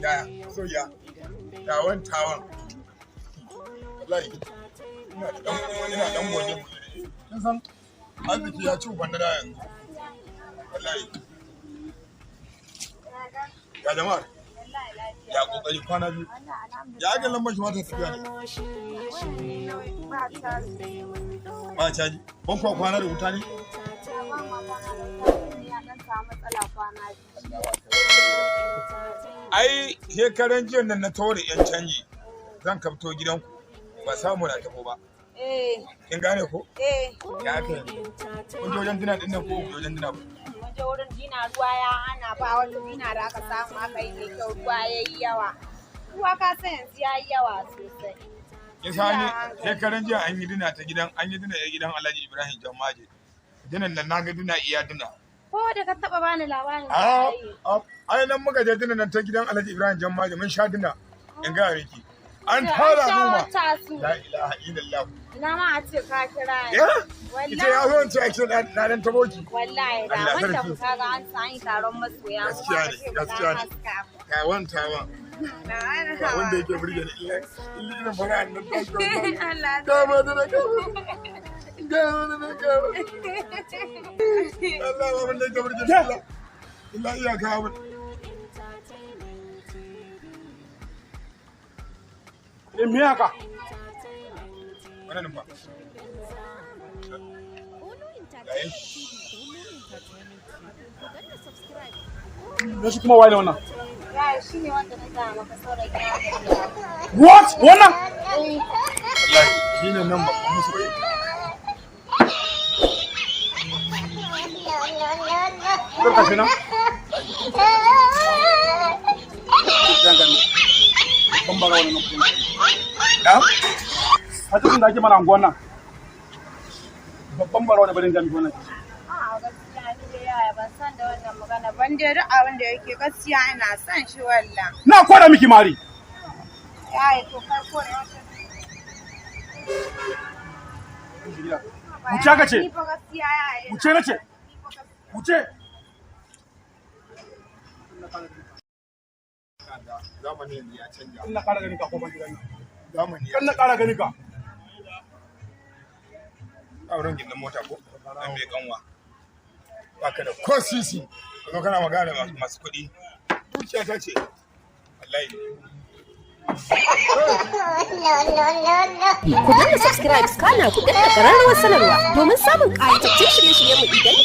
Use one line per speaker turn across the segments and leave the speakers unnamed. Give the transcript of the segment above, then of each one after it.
Ya, so ya. Tawan. Wallahi. Ina dan goje. Kin san arziki ya ci uban da yanzu. Wallahi. Ya jama'a. Ya kokari kwana biyu. Ya ga lambar shi mata tafiya ne. Ba caji. Ban kwa kwana da wuta ne? Ai shekaran jiya nan na tore yan canji zan kafto gidanku ba samu na tabo ba. Kin gane ko? Ya kai. Kun je wajen dina din nan ko wajen dina ba?
Mun je wurin dina ruwa ya hana ba wani dina da aka samu aka yi mai kyau ruwa yayi yawa. Ruwa ka san yanzu yayi yawa sosai.
Yasa ne shekaran jiya an yi dina ta gidan gidan Alhaji Ibrahim Jammaje. Dinan nan naga dina iya dina.
Ko da ka taba bani labarin
ai nan muka je dinan nan ta gidan Alhaji Ibrahim Jammaje mun sha dina in ga miki. An tara noma. La ilaha illallah.
Ina ma a ce ka kira ni.
Wallahi. Ita ya zo ce a ce na dan taboki.
Wallahi da wanda ku kaga an yi taron masoya.
Gaskiya ne. Tawan. Ba wanda yake burge ni illa fara nan da ko.
Allah.
Gama da gama. Allah ba wanda yake burge ni illa iya kawo.
Me haka?
Wannan ba.
Da shi kuma wani wannan?
Ya shi ne wanda na ga maka saurayi.
What? Wannan?
Wallahi shine nan ba musu bai.
Ka shi nan? Ban bara wannan kuma.
Da?
Hadisin da ake mana anguwan nan. Babban bara wani barin jami'i wannan.
Gaskiya ni dai yaya ban san da wannan magana ban dai duk abin da yake gaskiya ina son shi wallah.
Na koda miki mari.
Yaya to farko da wata.
Wuce ka ce?
Ni fa gaskiya yaya.
Wuce na ce? Wuce.
Zamani yanzu ya canja.
Ina ƙara ganin ka kofar gidan nan.
Zamani ya.
Kan na ƙara ganin ka.
Auren gindin mota ko? Dan mai kanwa. Baka da ko sisi. Kuma kana magana da masu kuɗi. Dukiya ta ce. Wallahi.
Ku danna subscribe kana ku danna ƙararrawar sanarwa domin samun ƙayataccen shirye-shiryen mu idan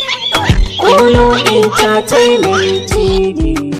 Kulu Entertainment TV.